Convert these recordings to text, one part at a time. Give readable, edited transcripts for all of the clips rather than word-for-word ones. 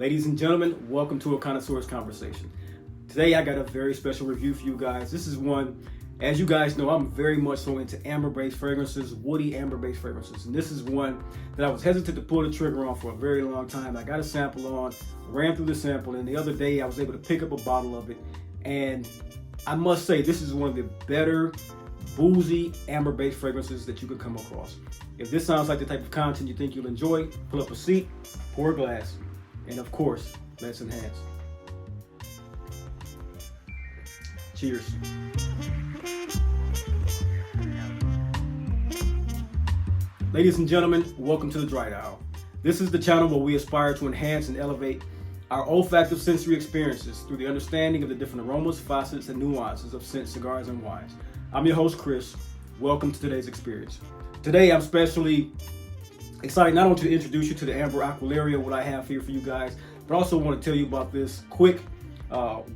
Ladies and gentlemen, welcome to a Connoisseur's Conversation. Today I got a very special review for you guys. This is one, as you guys know, I'm very much so into amber-based fragrances, woody amber-based fragrances. And this is one that I was hesitant to pull the trigger on for a very long time. I got a sample on, ran through the sample, and the other day I was able to pick up a bottle of it. And I must say, this is one of the better boozy amber-based fragrances that you can come across. If this sounds like the type of content you think you'll enjoy, pull up a seat, pour a glass, and of course, let's enhance. Cheers. Ladies and gentlemen, welcome to the Dry Dial. This is the channel where we aspire to enhance and elevate our olfactive sensory experiences through the understanding of the different aromas, facets, and nuances of scent, cigars, and wines. I'm your host, Chris. Welcome to today's experience. Today, I'm especially excited not only to introduce you to the Amber Aquilaria, what I have here for you guys, but also want to tell you about this quick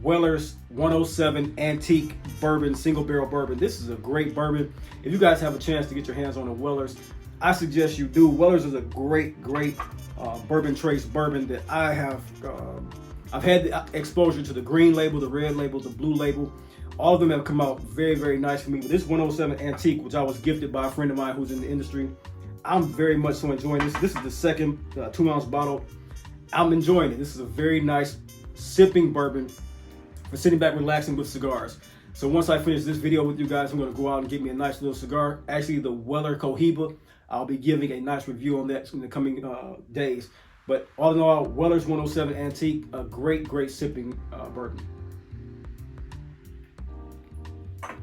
Weller's 107 Antique Bourbon, single barrel bourbon. This is a great bourbon. If you guys have a chance to get your hands on a Weller's, I suggest you do. Weller's is a great bourbon trace bourbon that I have. I've had the exposure to the green label, the red label, the blue label. All of them have come out very, very nice for me. But this 107 Antique, which I was gifted by a friend of mine who's in the industry, I'm very much so enjoying this. This is the second 2-ounce bottle. I'm enjoying it. This is a very nice sipping bourbon for sitting back, relaxing with cigars. So once I finish this video with you guys, I'm going to go out and get me a nice little cigar. Actually, the Weller Cohiba. I'll be giving a nice review on that in the coming days. But all in all, Weller's 107 Antique, a great sipping bourbon.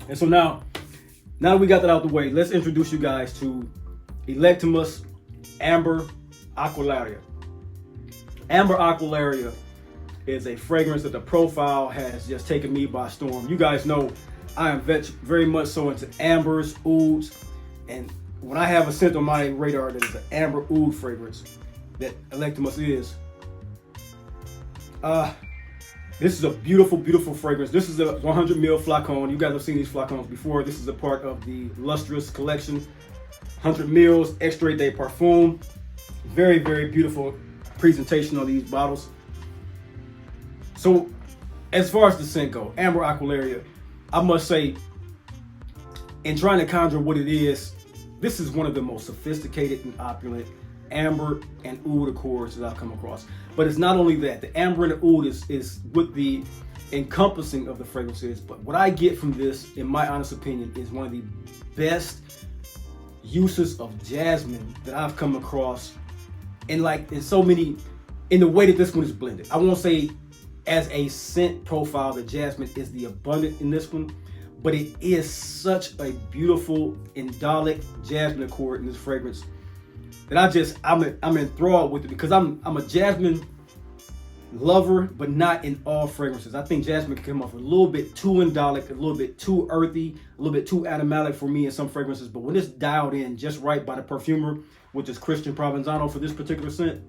And so now that we got that out the way, let's introduce you guys to Electimuss Amber Aquilaria. Amber Aquilaria is a fragrance that the profile has just taken me by storm. You guys know I am very much so into ambers, ouds, and when I have a scent on my radar that is an amber oud fragrance, that Electimuss is. This is a beautiful fragrance. This is a 100 ml flacon. You guys have seen these flacons before. This is a part of the Lustrous collection. 100 mils, Extrait de Parfum. Very beautiful presentation on these bottles. So, as far as the scent go, Amber Aquilaria, I must say, in trying to conjure what it is, this is one of the most sophisticated and opulent amber and oud accords that I've come across. But it's not only that. The amber and the oud is what the encompassing of the fragrance is. But what I get from this, in my honest opinion, is one of the best uses of jasmine that I've come across in the way that this one is blended. I won't say as a scent profile that jasmine is the abundant in this one, but it is such a beautiful indolic jasmine accord in this fragrance that I'm enthralled with it, because I'm a jasmine lover, but not in all fragrances. I think jasmine can come off a little bit too indolic, a little bit too earthy, a little bit too animalic for me in some fragrances. But when it's dialed in just right by the perfumer, which is Christian Provenzano for this particular scent,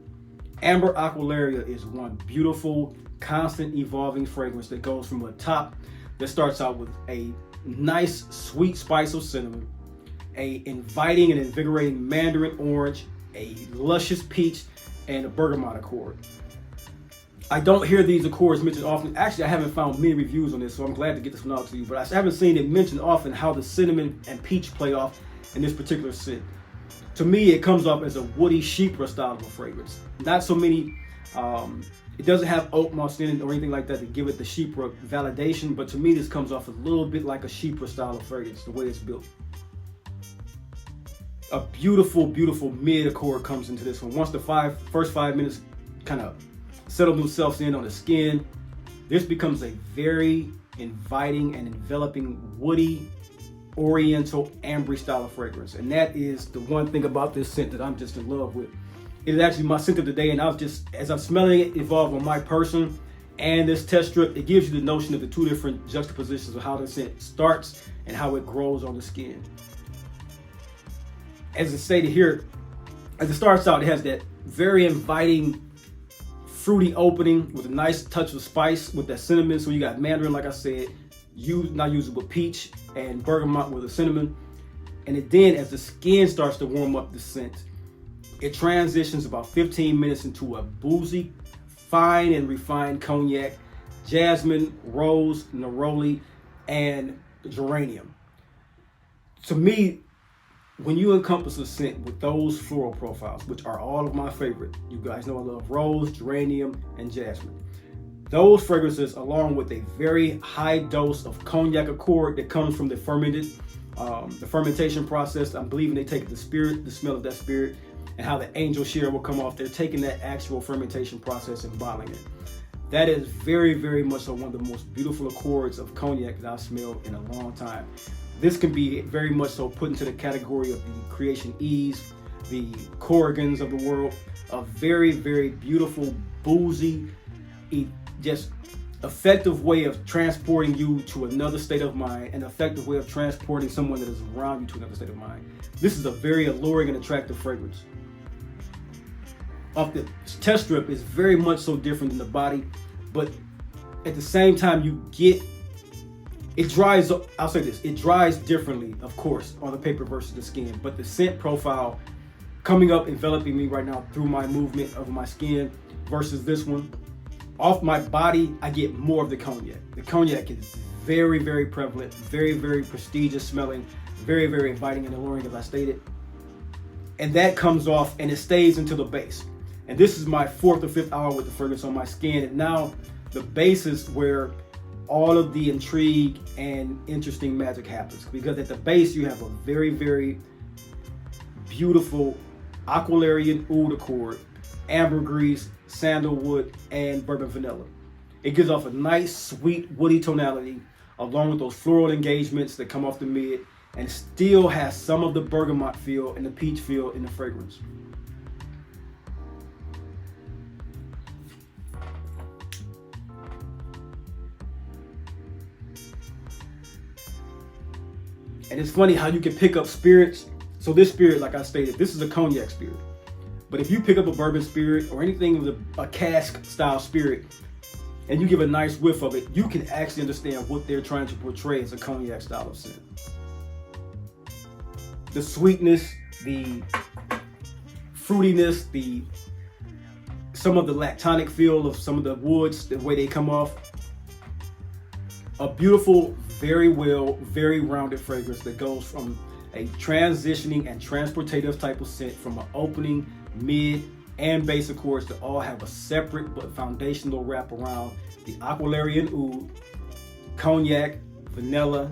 Amber Aquilaria is one beautiful, constant evolving fragrance that goes from a top that starts out with a nice sweet spice of cinnamon, a inviting and invigorating mandarin orange, a luscious peach, and a bergamot accord. I don't hear these accords mentioned often. Actually, I haven't found many reviews on this, so I'm glad to get this one out to you. But I haven't seen it mentioned often how the cinnamon and peach play off in this particular scent. To me, it comes off as a woody chypre style of a fragrance. Not so many, it doesn't have oak moss in it or anything like that to give it the chypre validation, but to me this comes off a little bit like a chypre style of fragrance, the way it's built. A beautiful mid accord comes into this one. Once the first 5 minutes kind of settle themselves in on the skin, this becomes a very inviting and enveloping woody, oriental, ambery style of fragrance. And that is the one thing about this scent that I'm just in love with. It is actually my scent of the day, and as I'm smelling it evolve on my person and this test strip, it gives you the notion of the two different juxtapositions of how the scent starts and how it grows on the skin. As it's stated here, as it starts out, it has that very inviting, fruity opening with a nice touch of spice with that cinnamon. So you got mandarin, like I said, not usable peach, and bergamot with the cinnamon. And then as the skin starts to warm up the scent, it transitions about 15 minutes into a boozy, fine and refined cognac, jasmine, rose, neroli, and geranium. To me, when you encompass a scent with those floral profiles, which are all of my favorite, you guys know I love rose, geranium, and jasmine. Those fragrances, along with a very high dose of cognac accord that comes from the fermentation process. I'm believing they take the smell of that spirit, and how the angel share will come off. They're taking that actual fermentation process and bottling it. That is very, very much so one of the most beautiful accords of cognac that I've smelled in a long time. This can be very much so put into the category of the Creation Ease, the Corrigans of the world. A very, very beautiful, boozy, just effective way of transporting you to another state of mind, an effective way of transporting someone that is around you to another state of mind. This is a very alluring and attractive fragrance. Off the test strip is very much so different than the body, but at the same time you get, it dries, I'll say this, it dries differently, of course, on the paper versus the skin, but the scent profile coming up, enveloping me right now through my movement of my skin versus this one, off my body, I get more of the cognac. The cognac is very, very prevalent, very, very prestigious smelling, very, very inviting and alluring, as I stated. And that comes off and it stays into the base. And this is my 4th or 5th hour with the fragrance on my skin. And now the base is where all of the intrigue and interesting magic happens. Because at the base, you have a very, very beautiful Aquilarian oud accord, ambergris, sandalwood, and bourbon vanilla. It gives off a nice, sweet, woody tonality, along with those floral engagements that come off the mid, and still has some of the bergamot feel and the peach feel in the fragrance. And it's funny how you can pick up spirits. So this spirit, like I stated, this is a cognac spirit. But if you pick up a bourbon spirit or anything with a cask style spirit, and you give a nice whiff of it, you can actually understand what they're trying to portray as a cognac style of scent. The sweetness, the fruitiness, some of the lactonic feel of some of the woods, the way they come off. A beautiful, very rounded fragrance that goes from a transitioning and transportative type of scent from an opening, mid, and base accords to all have a separate but foundational wrap around the Aquilarian oud, cognac, vanilla,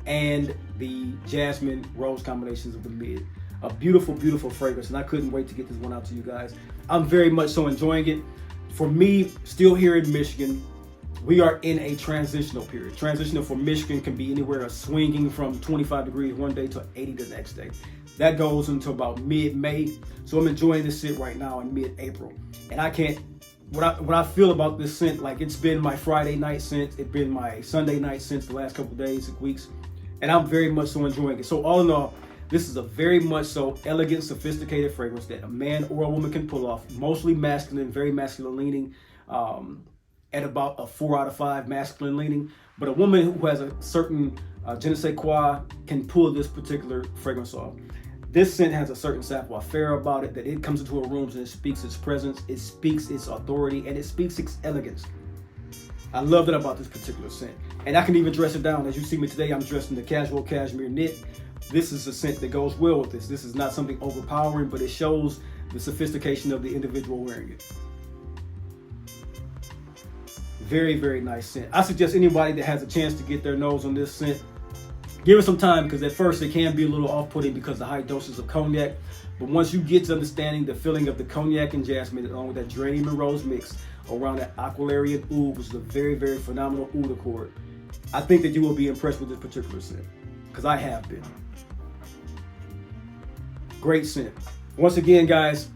and the jasmine rose combinations of the mid. A beautiful, beautiful fragrance, and I couldn't wait to get this one out to you guys. I'm very much so enjoying it. For me, still here in Michigan, we are in a transitional period. Transitional for Michigan can be anywhere swinging from 25 degrees one day to 80 the next day. That goes until about mid-May. So I'm enjoying this scent right now in mid-April. And I can't, what I feel about this scent, like it's been my Friday night scent, it's been my Sunday night scent the last couple of days, weeks, and I'm very much so enjoying it. So all in all, this is a very much so elegant, sophisticated fragrance that a man or a woman can pull off, mostly masculine, very masculine leaning, at about a 4 out of 5 masculine leaning. But a woman who has a certain je ne sais quoi can pull this particular fragrance off. This scent has a certain savoir-faire about it, that it comes into a room and it speaks its presence, it speaks its authority, and it speaks its elegance. I love that about this particular scent. And I can even dress it down. As you see me today, I'm dressed in the casual cashmere knit. This is a scent that goes well with this. This is not something overpowering, but it shows the sophistication of the individual wearing it. Very, very nice scent. I suggest anybody that has a chance to get their nose on this scent, give it some time, because at first it can be a little off-putting because of the high doses of cognac. But once you get to understanding the feeling of the cognac and jasmine, along with that geranium and rose mix around that Aquilarian oud, which is a very, very phenomenal oud accord, I think that you will be impressed with this particular scent, because I have been. Great scent. Once again, guys,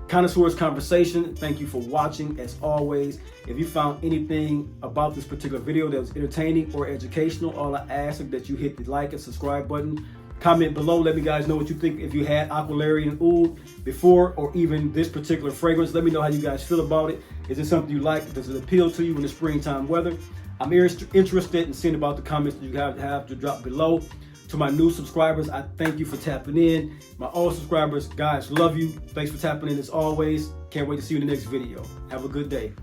Connoisseur's Conversation, thank you for watching. As always, if you found anything about this particular video that was entertaining or educational, all I ask is that you hit the like and subscribe button. Comment below, let me guys know what you think. If you had Aquilarian oud before, or even this particular fragrance, let me know how you guys feel about it. Is it something you like? Does it appeal to you in the springtime weather? I'm interested in seeing about the comments that you have to drop below. To my new subscribers, I thank you for tapping in. My old subscribers, guys, love you. Thanks for tapping in as always. Can't wait to see you in the next video. Have a good day.